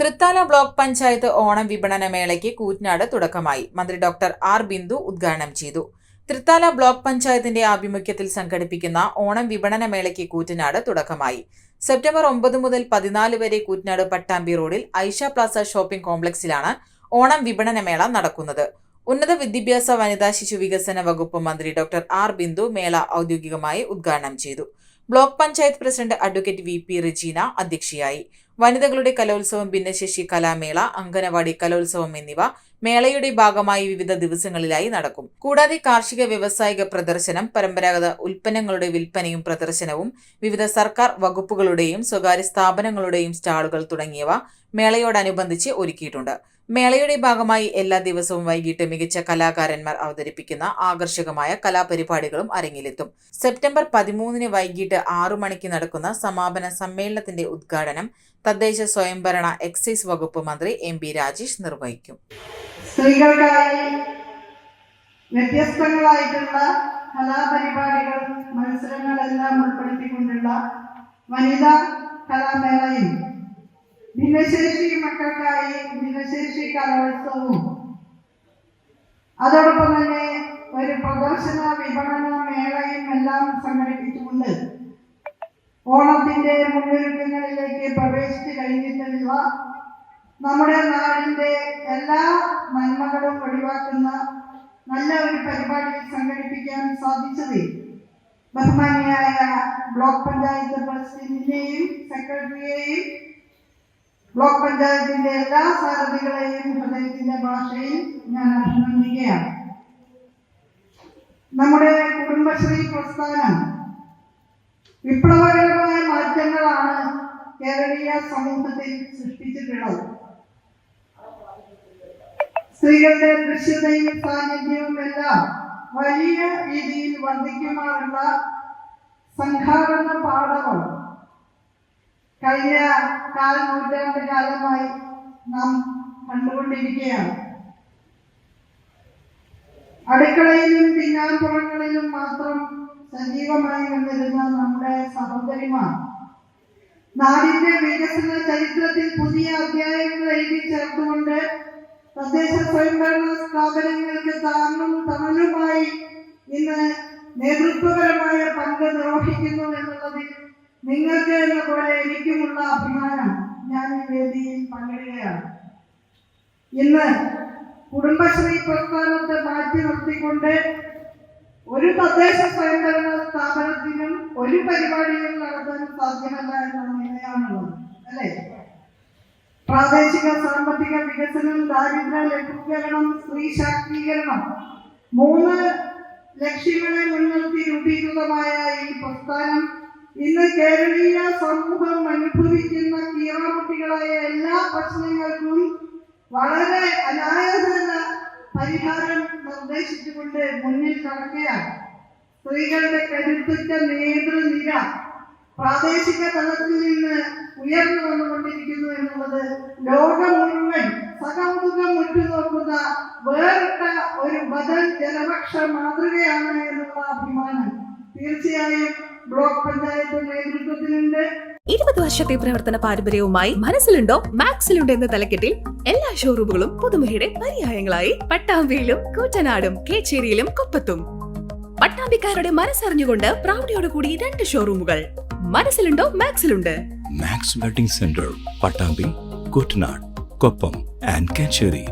Thrithala block panchayat Onam വിപണന മേളയ്ക്ക് കൂറ്റനാട് തുടക്കമായി. മന്ത്രി ഡോക്ടർ ആർ ബിന്ദു ഉദ്ഘാടനം ചെയ്തു. തൃത്താല ബ്ലോക്ക് പഞ്ചായത്തിന്റെ ആഭിമുഖ്യത്തിൽ സംഘടിപ്പിക്കുന്ന ഓണം വിപണന മേളയ്ക്ക് കൂറ്റനാട് തുടക്കമായി. സെപ്റ്റംബർ 9 മുതൽ 14 വരെ കൂറ്റനാട് പട്ടാമ്പി റോഡിൽ ഐഷ പ്ലാസ ഷോപ്പിംഗ് കോംപ്ലക്സിലാണ് ഓണം വിപണന മേള നടക്കുന്നത്. ഉന്നത വിദ്യാഭ്യാസ വനിതാ ശിശു വികസന വകുപ്പ് മന്ത്രി ഡോക്ടർ ആർ ബിന്ദു മേള ഔദ്യോഗികമായി ഉദ്ഘാടനം ചെയ്തു. Block panchayat president advocate V P Rajeena അധ്യക്ഷയായി. വനിതകളുടെ കലോത്സവം, ഭിന്നശേഷി കലാമേള, അംഗനവാടി കലോത്സവം എന്നിവ മേളയുടെ ഭാഗമായി വിവിധ ദിവസങ്ങളിലായി നടക്കും. കൂടാതെ കാർഷിക വ്യാവസായിക പ്രദർശനം, പരമ്പരാഗത ഉൽപ്പന്നങ്ങളുടെ വിൽപ്പനയും പ്രദർശനവും, വിവിധ സർക്കാർ വകുപ്പുകളുടെയും സ്വകാര്യ സ്ഥാപനങ്ങളുടെയും സ്റ്റാളുകൾ തുടങ്ങിയവ മേളയോടനുബന്ധിച്ച് ഒരുക്കിയിട്ടുണ്ട്. മേളയുടെ ഭാഗമായി എല്ലാ ദിവസവും വൈകിട്ട് മികച്ച കലാകാരന്മാർ അവതരിപ്പിക്കുന്ന ആകർഷകമായ കലാപരിപാടികളും അരങ്ങിലെത്തും. സെപ്റ്റംബർ 13 വൈകിട്ട് 6 മണിക്ക് നടക്കുന്ന സമാപന സമ്മേളനത്തിന്റെ ഉദ്ഘാടനം തദ്ദേശ സ്വയംഭരണ എക്സൈസ് വകുപ്പ് മന്ത്രി എം.പി. രാജേഷ് നിർവഹിക്കും. സ്ത്രീകൾക്കായി വ്യത്യസ്തങ്ങളായിട്ടുള്ള കലാപരിപാടികൾ, മത്സരങ്ങളെല്ലാം ഉൾപ്പെടുത്തിക്കൊണ്ടുള്ള വനിതാ കലാമേളയും, ഭിന്നശേഷി മക്കൾക്കായി ഭിന്നശേഷി കലോത്സവവും, അതോടൊപ്പം തന്നെ ഒരു പ്രദർശന വിപണന മേളയും എല്ലാം സംഘടിപ്പിച്ചുകൊണ്ട് ഓണത്തിന്റെ മുന്നൊരുക്കങ്ങളിലേക്ക് പ്രവേശിച്ചു കഴിഞ്ഞിട്ടുള്ള നമ്മുടെ നാടിന്റെ എല്ലാ നന്മകളും ഒഴിവാക്കുന്ന നല്ല ഒരു പരിപാടി സംഘടിപ്പിക്കാൻ സാധിച്ചത് ബഹുമാനിയായ ബ്ലോക്ക് പഞ്ചായത്ത് പ്രസിഡന്റിനെയും സെക്രട്ടറിയെയും ബ്ലോക്ക് പഞ്ചായത്തിന്റെ എല്ലാ സാരഥികളെയും ഹൃദയത്തിന്റെ ഭാഷയിൽ ഞാൻ അഭിനന്ദിക്കുകയാണ്. നമ്മുടെ കുടുംബശ്രീ പ്രസ്ഥാനം വിപ്ലവകരമായ മാറ്റങ്ങളാണ് കേരളീയ സമൂഹത്തിൽ സൃഷ്ടിച്ചിട്ടുള്ളത്. സ്ത്രീകളുടെ ദൃശ്യതയും സാന്നിധ്യവും എല്ലാം വലിയ രീതിയിൽ വർദ്ധിക്കുവാനുള്ള സംഘാടന പാഠങ്ങൾ കഴിഞ്ഞ നൂറ്റാണ്ട് കാലമായി നാം കണ്ടുകൊണ്ടിരിക്കുകയാണ്. അടുക്കളയിലും പിന്നാമ്പുറങ്ങളിലും മാത്രം സജീവമായി വന്നിരുന്ന നമ്മുടെ സഹോദരിമാർ നാടിന്റെ വികസന ചരിത്രത്തിൽ പുതിയ അധ്യായങ്ങൾ എഴുതി ചേർത്തുകൊണ്ട് തദ്ദേശ സ്വയംഭരണ സ്ഥാപനങ്ങൾക്ക് താങ്ങും തണലുമായി ഇന്ന് നേതൃത്വപരമായ പങ്ക് നിർവഹിക്കുന്നു എന്നുള്ളതിൽ നിങ്ങൾക്ക് എന്ന പോലെ എനിക്കുമുള്ള അഭിമാനം ഞാൻ ഈ വേദിയിൽ പങ്കിടുകയാണ്. ഇന്ന് കുടുംബശ്രീ പ്രസ്ഥാനത്തെ മാറ്റി നിർത്തിക്കൊണ്ട് ഒരു തദ്ദേശ സ്വയംഭരണ സ്ഥാപനത്തിനും ഒരു പരിപാടിയും നടത്താൻ സാധ്യമല്ല എന്ന നിലയാണുള്ളത്, അല്ലെ? പ്രാദേശിക സാമ്പത്തിക വികസനം, ദാരിദ്ര്യ ലഘൂകരണം, സ്ത്രീ ശാക്തീകരണം, 3 ലക്ഷ്യങ്ങളെ മുൻനിർത്തി രൂപീകൃതമായ ഈ പ്രസ്ഥാനം ഇന്ന് കേരളീയ സമൂഹം അനുഭവിക്കുന്ന കീറാമുട്ടികളായ എല്ലാ പ്രശ്നങ്ങൾക്കും വളരെ അനായാസന പരിഹാരം നിർദ്ദേശിച്ചുകൊണ്ട് മുന്നിൽ കടക്കുകയാണ്. സ്ത്രീകളുടെ കരുത്തുറ്റ നേതൃനിര പ്രാദേശിക തലത്തിൽ നിന്ന് ഉയർന്നു വന്നുകൊണ്ടിരിക്കുന്നു എന്നുള്ളത് ലോകം മുഴുവൻ സകൗതുകം ഉറ്റുനോക്കുന്ന വേറിട്ട ഒരു ബദൽ ജനപക്ഷ മാതൃകയാണ് എന്നുള്ള അഭിമാനം തീർച്ചയായും ബ്ലോക്ക് പഞ്ചായത്ത് നേതൃത്വത്തിനുണ്ട്. 20 വർഷത്തെ പ്രവർത്തന പാരമ്പര്യവുമായി മനസ്സിലുണ്ടോ മാക്സിലുണ്ടോ എന്ന തലക്കെട്ടിൽ എല്ലാ ഷോറൂമുകളും പുതുമയുടെ പര്യായങ്ങളായി പട്ടാമ്പിയിലും കൂറ്റനാടും കേച്ചേരിയിലും കൊപ്പത്തും. പട്ടാമ്പിക്കാരുടെ മനസ്സറിഞ്ഞുകൊണ്ട് പ്രൗഢിയോടുകൂടി 2 ഷോറൂമുകൾ. മനസ്സിലുണ്ടോ മാക്സിലുണ്ട്. Max wedding centre, Pattambi, Koottanad, Koppam and Kecheri.